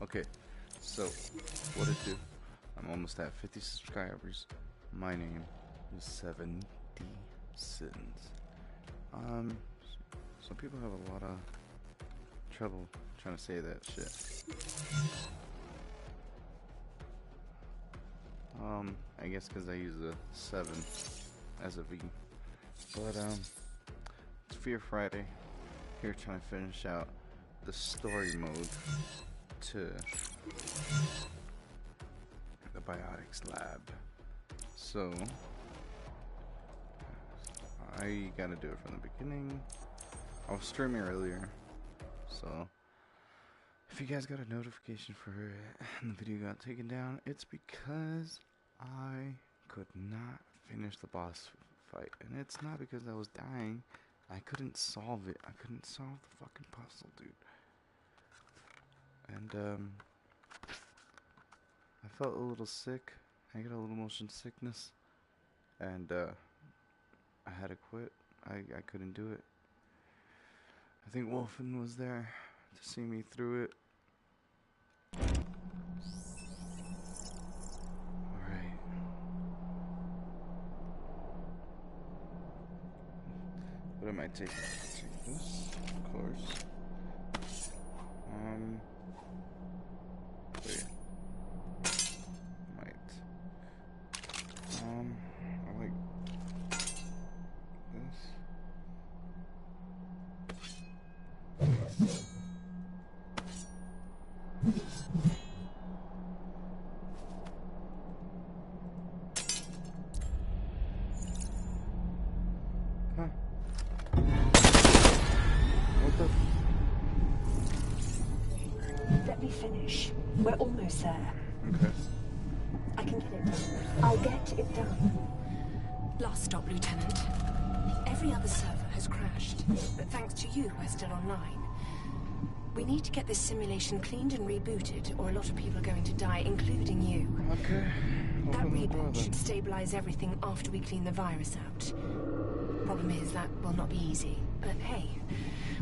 Okay, so what it do? I'm almost at 50 subscribers. My name is 7D Sins. Some people have a lot of trouble trying to say that shit. I guess because I use a 7 as a V. But it's Fear Friday. Here trying to finish out the story mode to the Biotics Lab. So I gotta do it from the beginning. I was streaming earlier, so if you guys got a notification for it and the video got taken down, it's because I could not finish the boss fight. And it's not because I was dying. I couldn't solve it. I couldn't solve the fucking puzzle, dude. And I felt a little sick. I got a little motion sickness. And I had to quit. I couldn't do it. I think Wolfen was there to see me through it. Alright. What am I taking? Take this, of course. Wait. Might. I like this. Huh. What the Let me finish. We're almost there. Okay. I can get it done. I'll get it done. Last stop, Lieutenant. Every other server has crashed, but thanks to you, we're still online. We need to get this simulation cleaned and rebooted, or a lot of people are going to die, including you. Okay. That Open the door reboot then. should stabilize everything after we clean the virus out. Problem is, that will not be easy. But hey,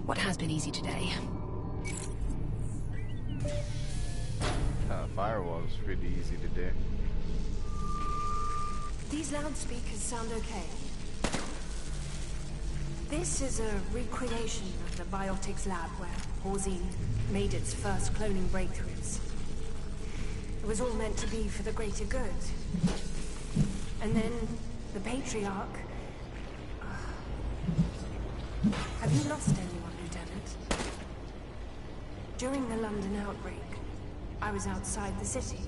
what has been easy today? Firewall is pretty easy to do. These loudspeakers sound okay. This is a recreation of the Biotics Lab where Horzine made its first cloning breakthroughs. It was all meant to be for the greater good. And then the Patriarch... Have you lost anyone, Lieutenant? During the London outbreak, I was outside the city.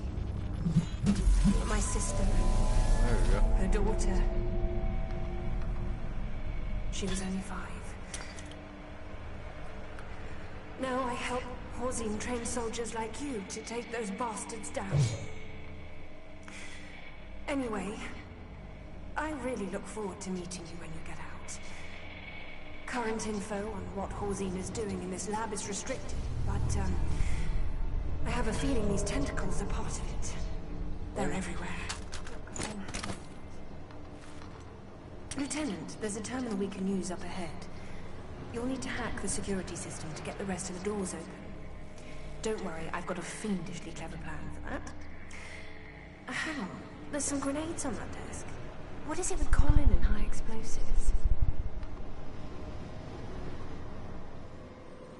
My sister, There we go. her daughter, she was only 5. Now I help Horzine train soldiers like you to take those bastards down. Anyway, I really look forward to meeting you when you get out. Current info on what Horzine is doing in this lab is restricted, but I have a feeling these tentacles are part of it. They're everywhere. Lieutenant, there's a terminal we can use up ahead. You'll need to hack the security system to get the rest of the doors open. Don't worry, I've got a fiendishly clever plan for that. Hang on, there's some grenades on that desk. What is it with Colin and high explosives?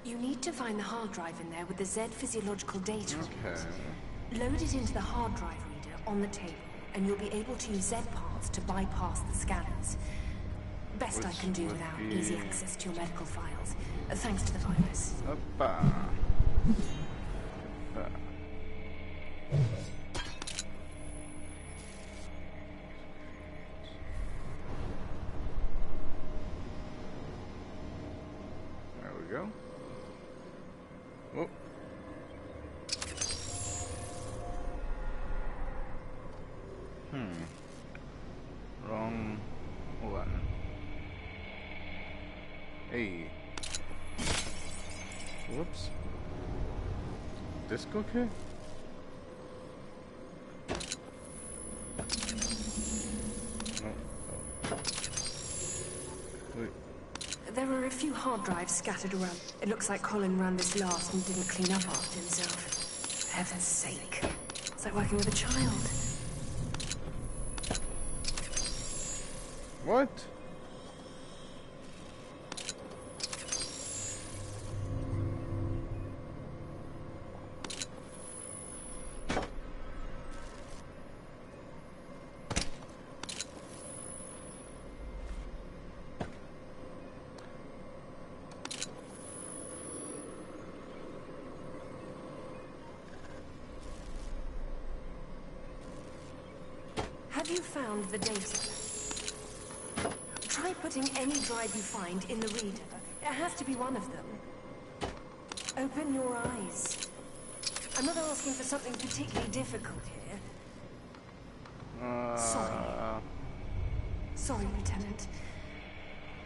You need to find the hard drive in there with the Z physiological data on it. Load it into the hard drive reader on the table, and you'll be able to use Z parts to bypass the scanners. Best I can do without easy access to your medical files, thanks to the virus. Oppa. Oppa. There we go. Oh. Wrong. Hold on. Hey. Whoops. Disc okay? Oh. Wait. There are a few hard drives scattered around. It looks like Colin ran this last and didn't clean up after himself. For heaven's sake. It's like working with a child. What? Have you found the data? Try putting any drive you find in the reader. It has to be one of them. Open your eyes. I'm not asking for something particularly difficult here. Sorry, Lieutenant.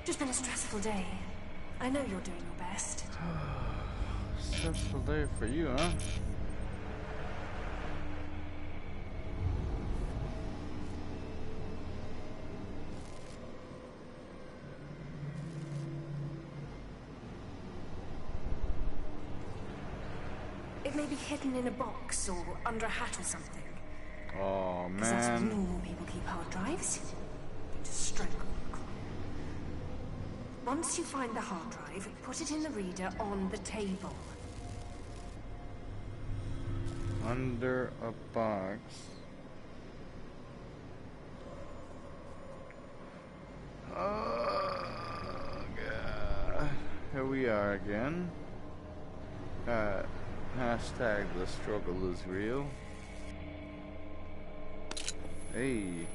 Just been a stressful day. I know you're doing your best. Stressful day for you, huh? It may be hidden in a box or under a hat or something. Oh, Because that's where man. normal people keep hard drives. Just strangle them. Once you find the hard drive, put it in the reader on the table. Under a box. Oh, God. Here we are again. Hashtag the struggle is real. Hey.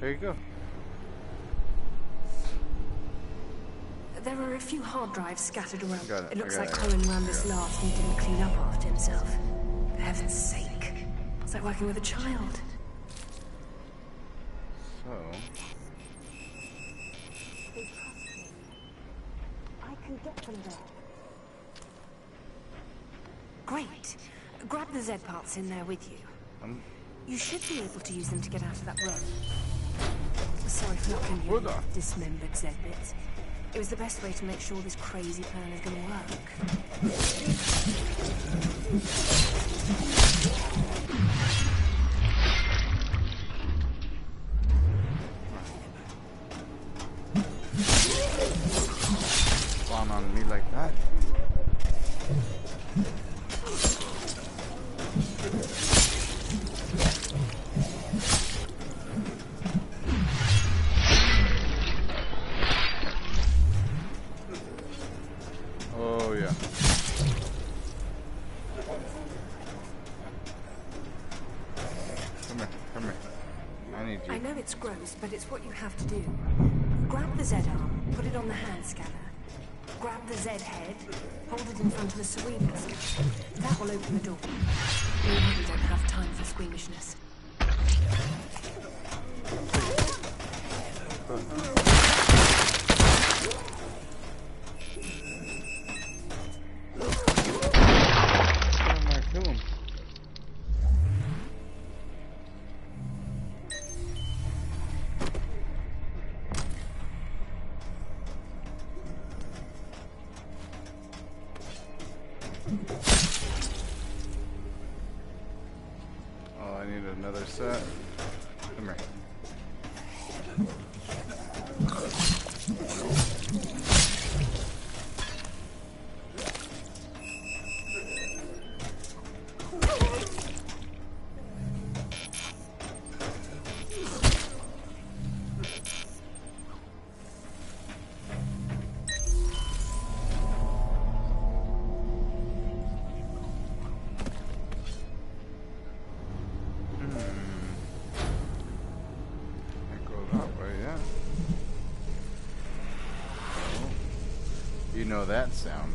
There you go. There are a few hard drives scattered around. Got it, It looks I like got it. Colin ran this last and didn't clean up after himself. For heaven's sake. It's like working with a child. So. They trust me. I can get them there. Great. Grab the Z parts in there with you. You should be able to use them to get out of that room. Sorry for knocking you Hold on. dismembered Z bits. It was the best way to make sure this crazy plan is going to work. Spawn on me like that. Oh yeah. Come here. I need you. I know it's gross, but it's what you have to do. Grab the Z arm, put it on the hand scanner. Grab the Z head, hold it in front of the cerebral scanner. That will open the door. We really don't have time for squeamishness. Kill him. Oh, I need another set. Come here. Can't go that way, yeah. Oh. You know that sound.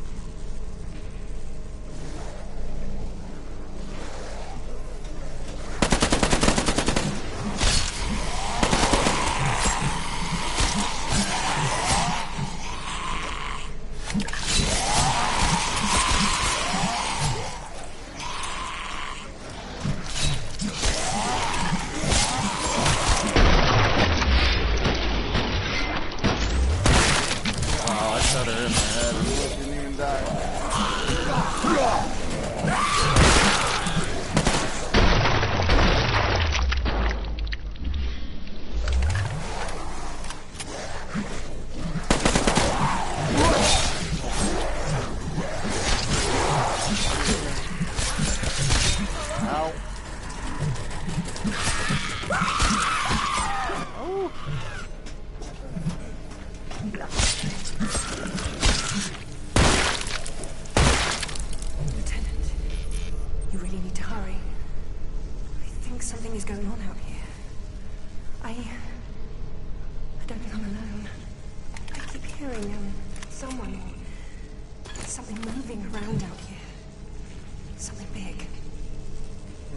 Oh, Shot her in the head. Look, didn't even die. Ow. Oh. Lieutenant, you really need to hurry. I think something is going on out here. I don't think I'm alone. I keep hearing someone or something moving around out here. Something big.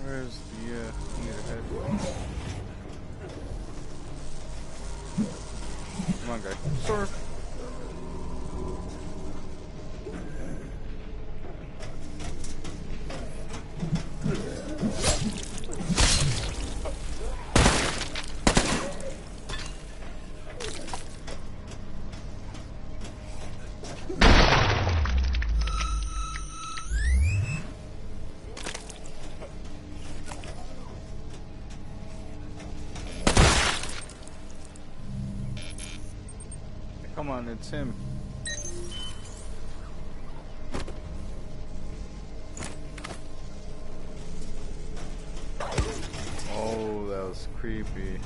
Where's the head? Come on, guy. Sword. Come on, it's him. Oh, that was creepy.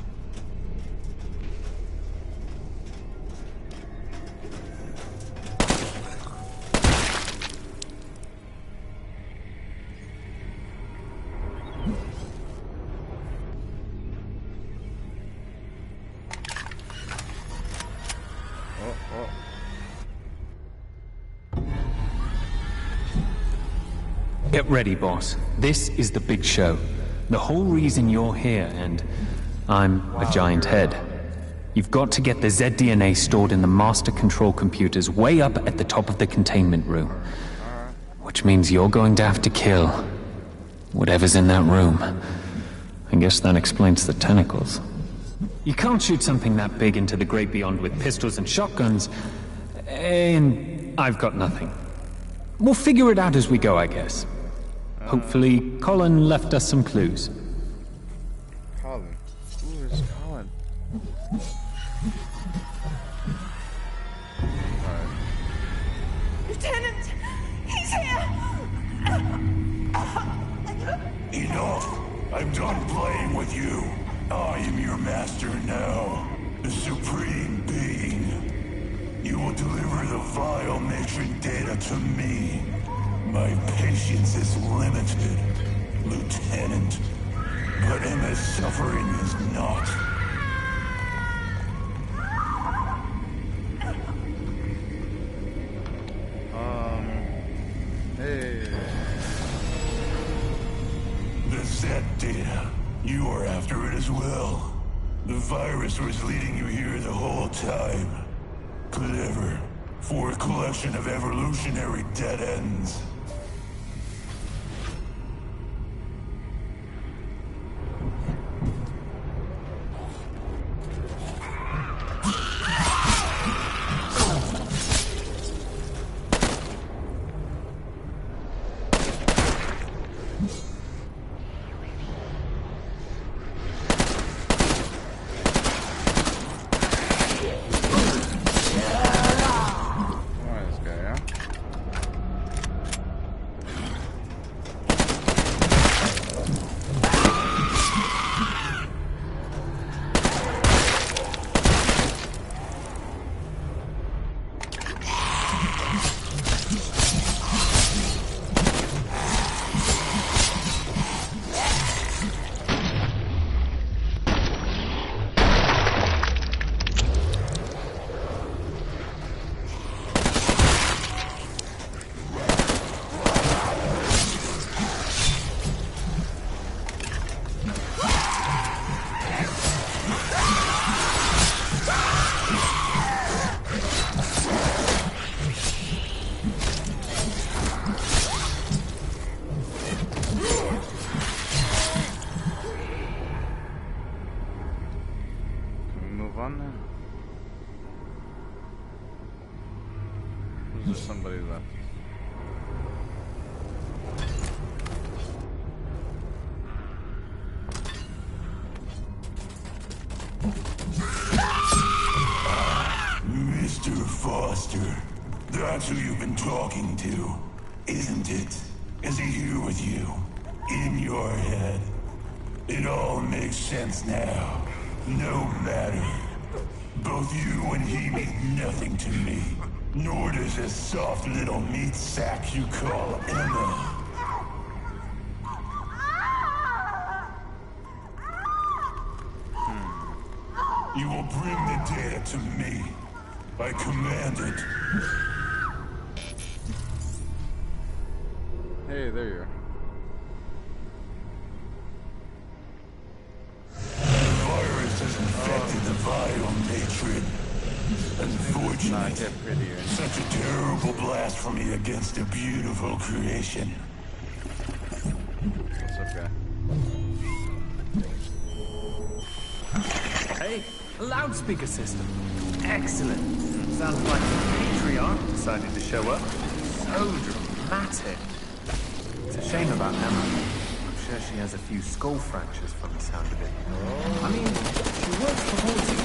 Get ready, boss. This is the big show. The whole reason you're here, and I'm a giant head. You've got to get the Z-DNA stored in the master control computers way up at the top of the containment room. Which means you're going to have to kill whatever's in that room. I guess that explains the tentacles. You can't shoot something that big into the great beyond with pistols and shotguns, and I've got nothing. We'll figure it out as we go, I guess. Hopefully, Colin left us some clues. Colin? Who is Colin? Alright. Lieutenant! He's here! Enough! I'm done playing with you. I am your master now, the Supreme Being. You will deliver the vile matron data to me. My patience is limited, Lieutenant. But Emma's suffering is not. Hey. The Z data. You are after it as well. The virus was leading you here the whole time. Clever. For a collection of evolutionary dead ends. There's somebody left. Mr. Foster, that's who you've been talking to, isn't it? Is he here with you? In your head? It all makes sense now. No matter. Both you and he mean nothing to me. Nor does this soft little meat sack you call Emma. You will bring the data to me. I command it. Hey, there you are. The virus has infected the biomatron. Unfortunate. Not get prettier. Such a terrible blasphemy against a beautiful creation. What's up, guy? Hey, a loudspeaker system. Excellent. Sounds like the patriarch decided to show up. So dramatic. It's a shame about Emma. I'm sure she has a few skull fractures from the sound of it. I mean, she works for Halsey,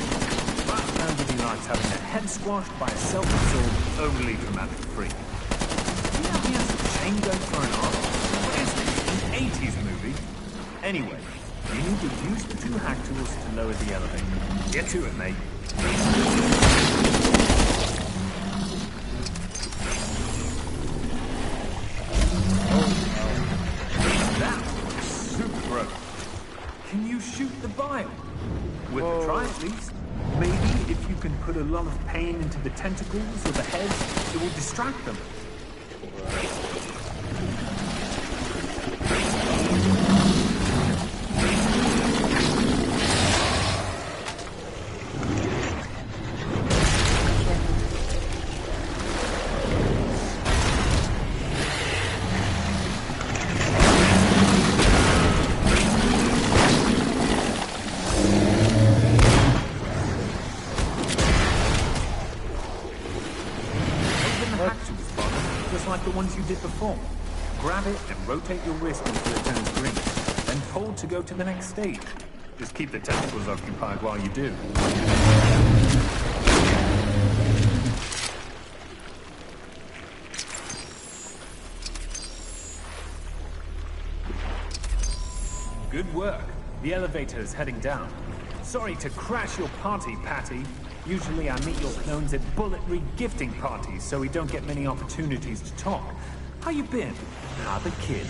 but nobody likes having their head squashed by a self-absorbed, overly dramatic freak. You know he has a chain gun for an arm? What is this, an 80s movie? Anyway, you need to use the two hack tools to lower the elevator. Get to it, mate. That was super broke. Can you shoot the vial? With a try at least. Maybe if you can put a lot of pain into the tentacles or the heads, it will distract them. You did before. Grab it and rotate your wrist until it turns green. Then hold to go to the next stage. Just keep the tentacles occupied while you do. Good work. The elevator is heading down. Sorry to crash your party, Patty. Usually I meet your clones at bullet re-gifting parties, so we don't get many opportunities to talk. How you been? How the kids?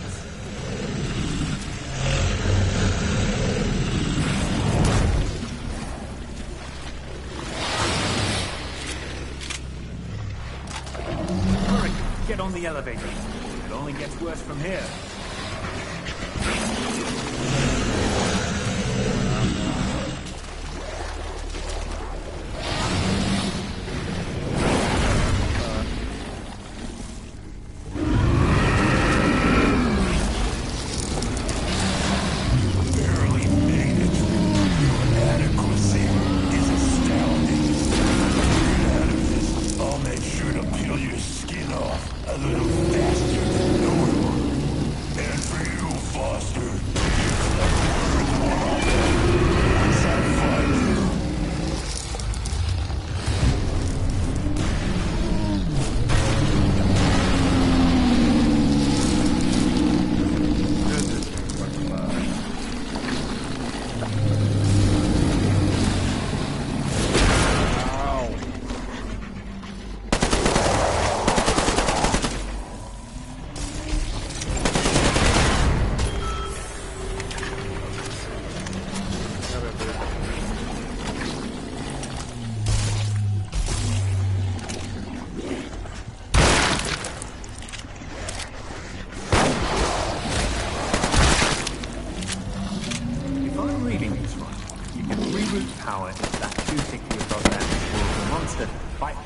Hurry, get on the elevator. It only gets worse from here.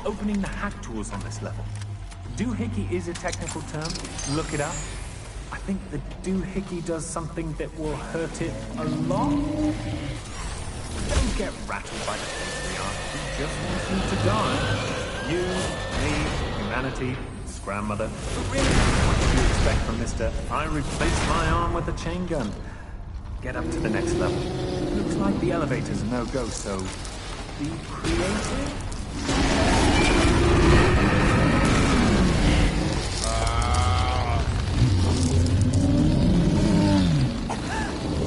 Opening the hack tools on this level. Doohickey is a technical term. Look it up. I think the doohickey does something that will hurt it a lot. Don't get rattled by the patriarch. He just wants you to die. You, me, humanity, his grandmother. But really, what do you expect from Mr. I replaced my arm with a chain gun? Get up to the next level. Looks like the elevator's a no-go, so be creative.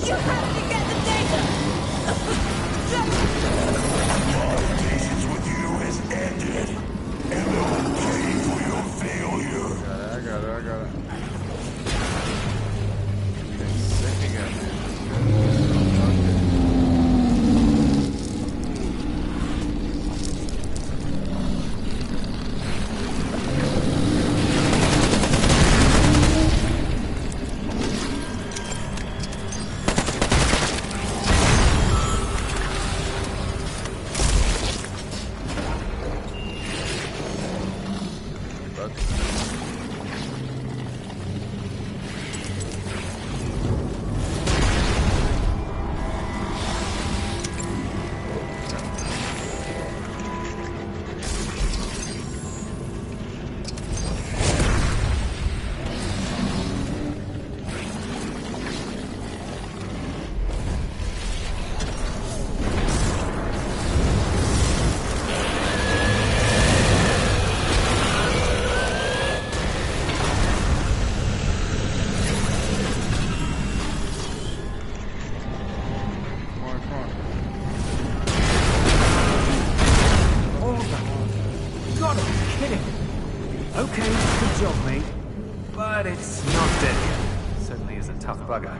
You have to get the data! My patience with you has ended, and I will pay for your failure. I got it. Getting sick again. Okay, good job, mate. But it's not dead yet. Certainly is a tough bugger.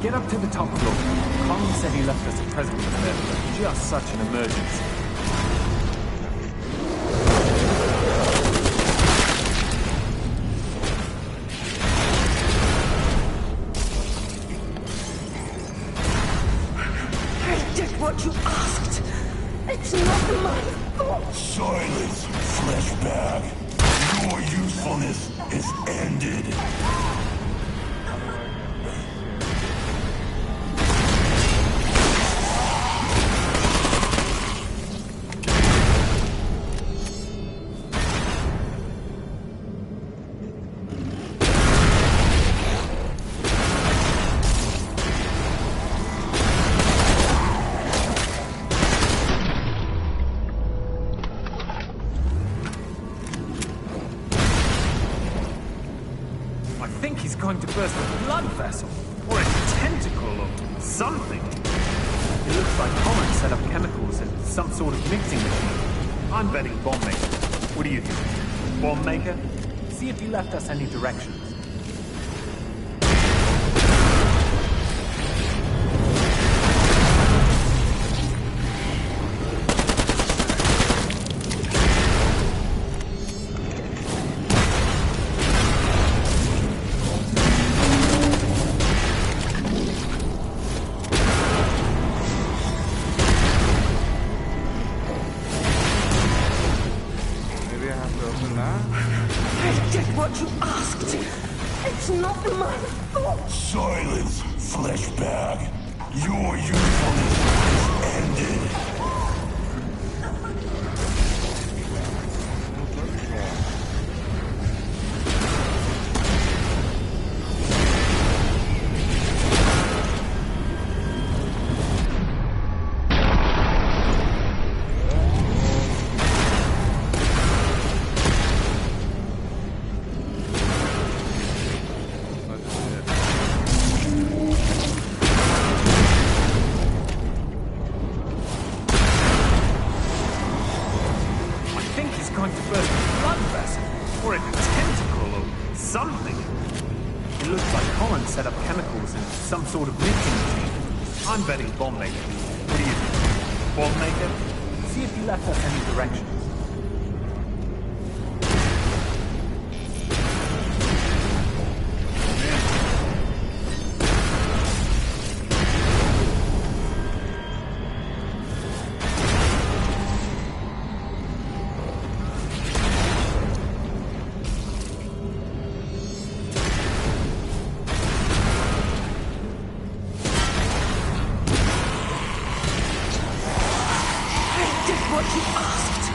Get up to the top floor. Colin said he left us a present for them, but just such an emergency. I did what you asked. It's not my fault. Silence, flesh bag. Your usefulness is ended. I think he's going to burst a blood vessel, or a tentacle, or something. It looks like Colin set up chemicals in some sort of mixing machine. I'm betting bomb maker. What do you think? Bomb maker? See if he left us any directions. I did what you asked. It's not my fault. Silence, flesh bag. Your usefulness is ended. Going to burst a blood vessel, or a tentacle, or something. It looks like Colin set up chemicals in some sort of mixing machine. I'm betting bomb maker. What do you think? Bomb maker? See if he left us any directions. What you asked.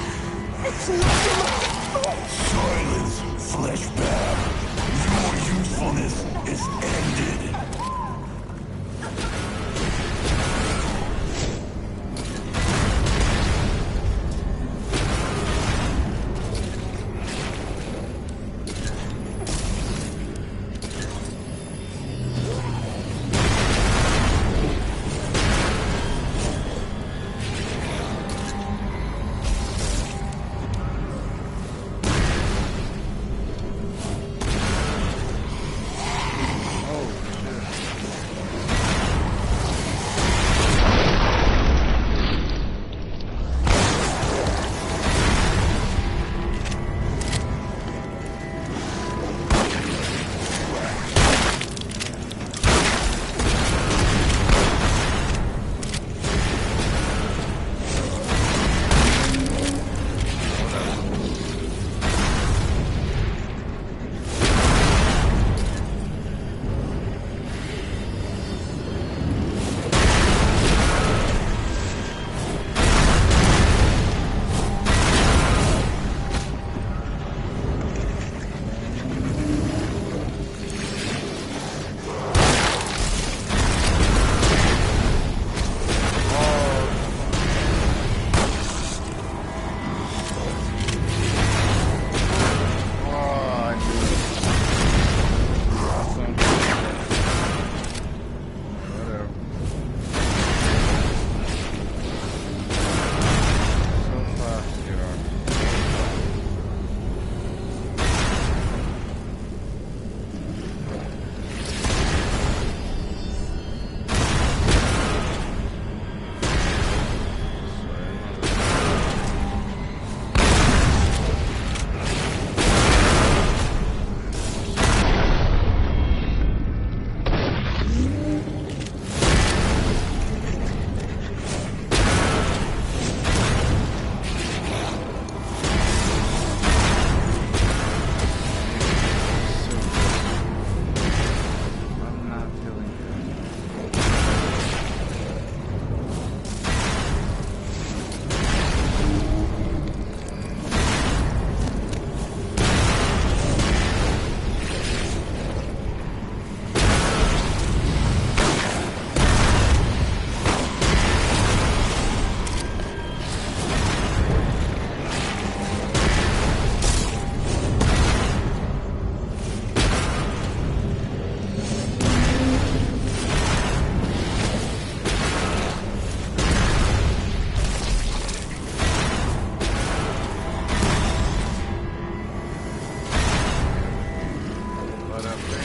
What up, man?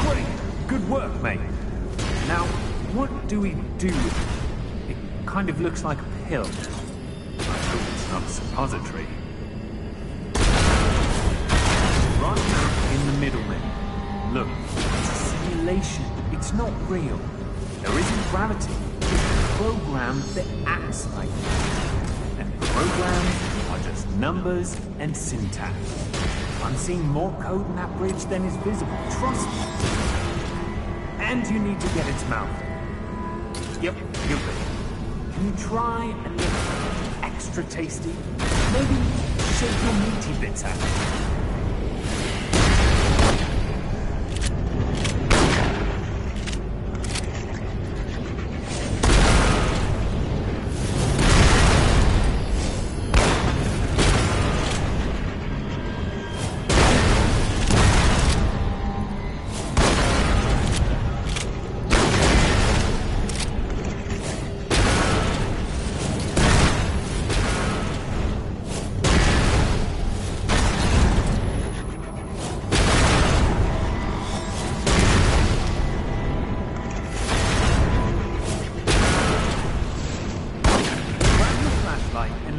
Great! Good work, mate. Now, what do we do with it? It kind of looks like a pill. I hope it's not a suppository. Right now, in the middle then. Look, it's a simulation. It's not real. There isn't gravity. It's a program that acts like that. And programs are just numbers and syntax. I'm seeing more code in that bridge than is visible. Trust me. And you need to get its mouth. Yep, you're good. Can you try and make it extra tasty? Maybe shake your meaty bits at it.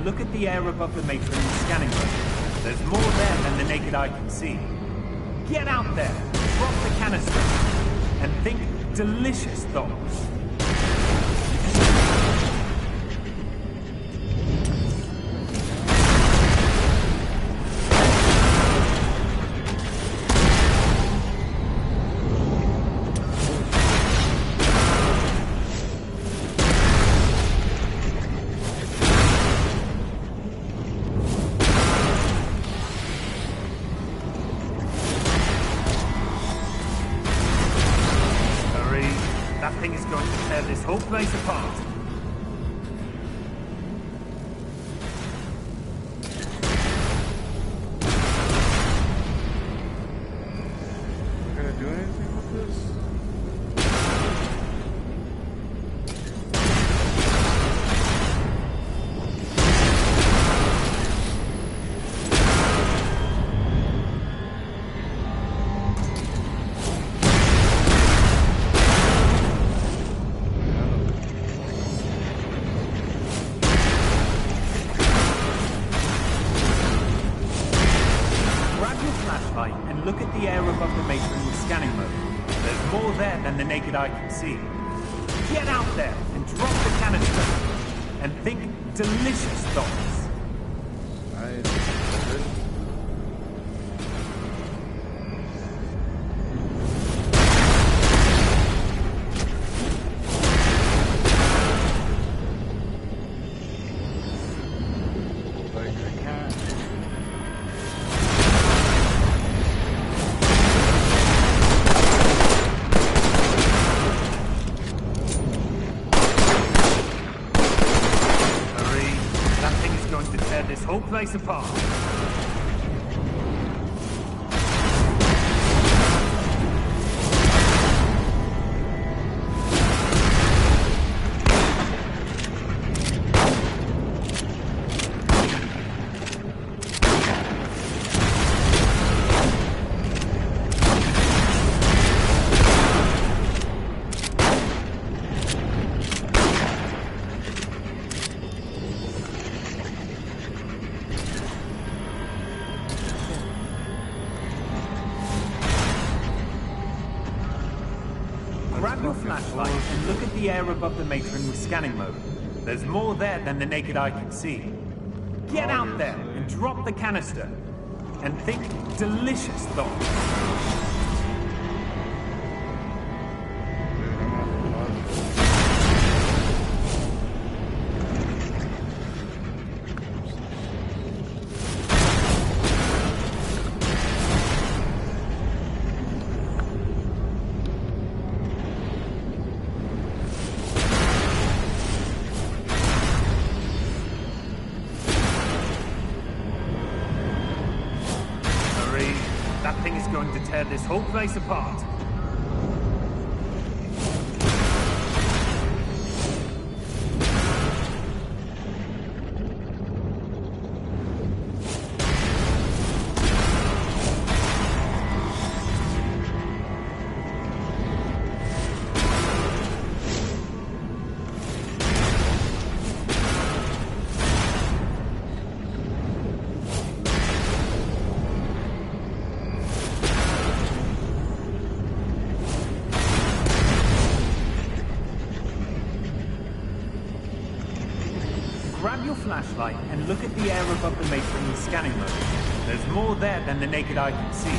Look at the air above the matron in the scanning room. There's more there than the naked eye can see. Get out there, drop the canister, and think delicious thoughts. That thing is going to tear this whole place apart. We're gonna do anything with this? And look at the air above the matron with scanning mode. There's more there than the naked eye can see. Get out there and drop the canister. And think delicious thoughts. This whole place apart. Grab your flashlight and look at the air above the matron with scanning mode. There's more there than the naked eye can see. Get out there and drop the canister. And think delicious thoughts. That thing is going to tear this whole place apart. Grab your flashlight and look at the air above the matron with scanning mode. There's more there than the naked eye can see.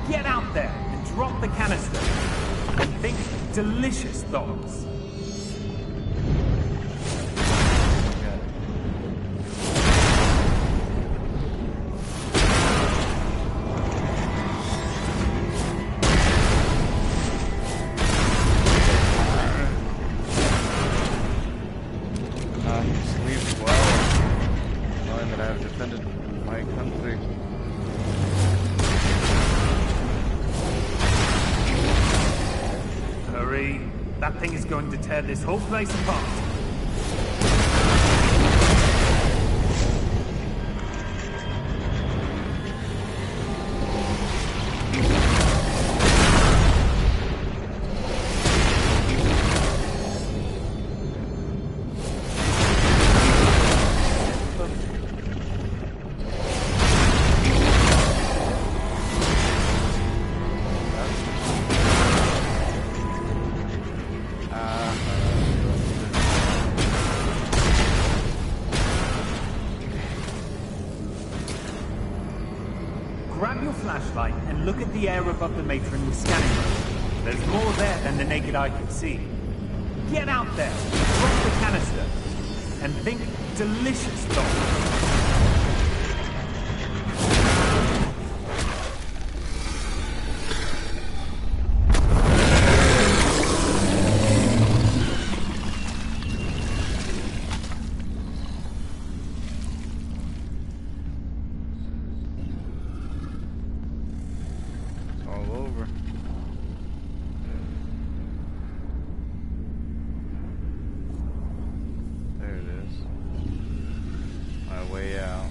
Get out there and drop the canister. And think delicious thoughts. Sleep well, knowing that I have defended my country. Hurry. That thing is going to tear this whole place apart. Grab your flashlight and look at the air above the matron with scanning mode. There's more there than the naked eye can see. Get out there, drop the canister, and think delicious thoughts. All over. There it is. My way out.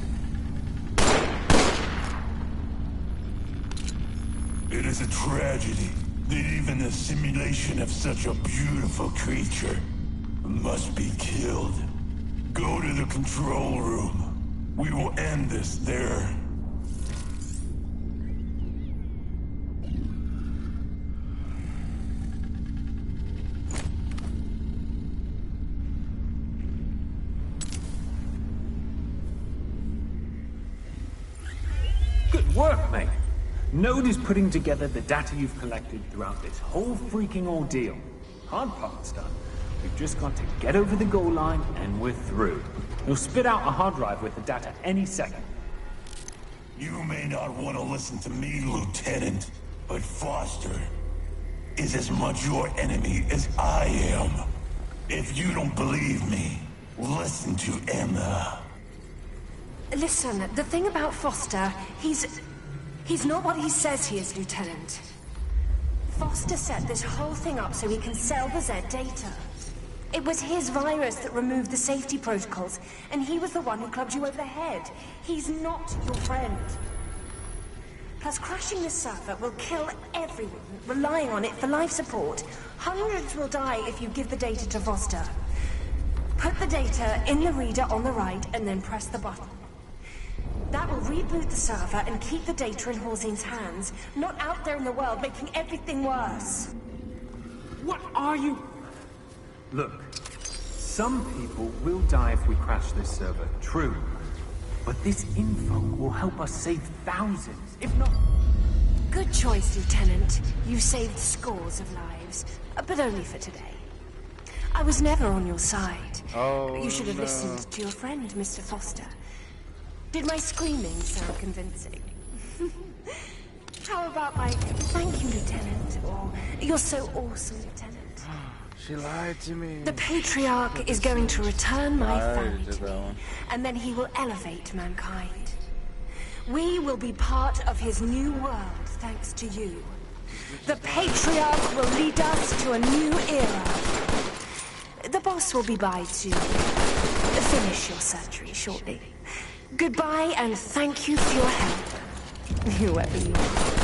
It is a tragedy that even the simulation of such a beautiful creature must be killed. Go to the control room. We will end this there. Good work, mate. Node is putting together the data you've collected throughout this whole freaking ordeal. Hard part's done. We've just got to get over the goal line and we're through. He'll spit out a hard drive with the data any second. You may not want to listen to me, Lieutenant, but Foster is as much your enemy as I am. If you don't believe me, listen to Emma. Listen, the thing about Foster, he's not what he says he is, Lieutenant. Foster set this whole thing up so he can sell the Z data. It was his virus that removed the safety protocols, and he was the one who clubbed you over the head. He's not your friend. Plus, crashing this server will kill everyone relying on it for life support. Hundreds will die if you give the data to Foster. Put the data in the reader on the right, and then press the button. That will reboot the server and keep the data in Horzine's hands, not out there in the world, making everything worse. What are you... Look, some people will die if we crash this server, true. But this info will help us save thousands, if not... Good choice, Lieutenant. You saved scores of lives, but only for today. I was never on your side. Oh, you should have no. listened to your friend, Mr. Foster. Did my screaming sound convincing? How about my thank you, Lieutenant, or you're so awesome, Lieutenant? She lied to me. The Patriarch is going to return my I family did to that me, one. and then he will elevate mankind. We will be part of his new world, thanks to you. The Patriarch will lead us to a new era. The boss will be by to finish your surgery shortly. Goodbye, and thank you for your help, whoever you are.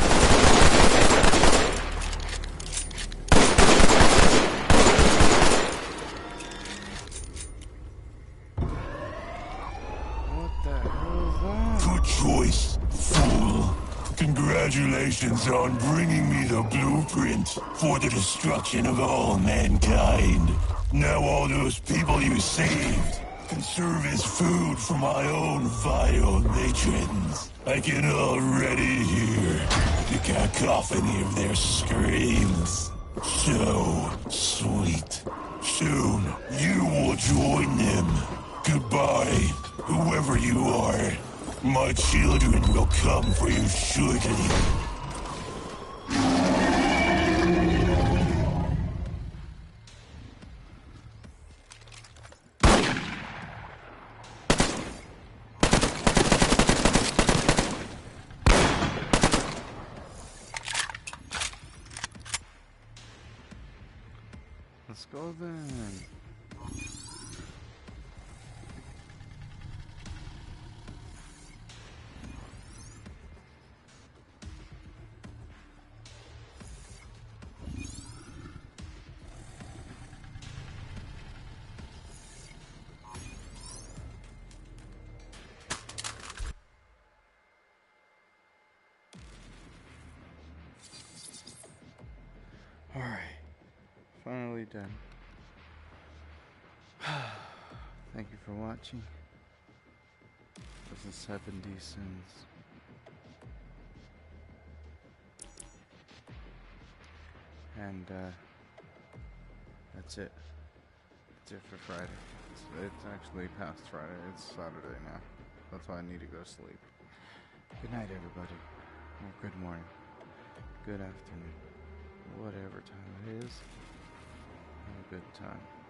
What the hell is that? Good choice, fool. Congratulations on bringing me the blueprint for the destruction of all mankind. Now all those people you saved can serve as food for my own vile matrons. I can already hear the cacophony of their screams. So sweet. Soon, you will join them. Goodbye, whoever you are. My children will come for you shortly. Let's go then. Alright. Finally done. Thank you for watching. This is 7D Sins. And that's it. That's it for Friday. It's actually past Friday. It's Saturday now. That's why I need to go to sleep. Good night, everybody. Or good morning. Good afternoon. Whatever time it is. Have a good time.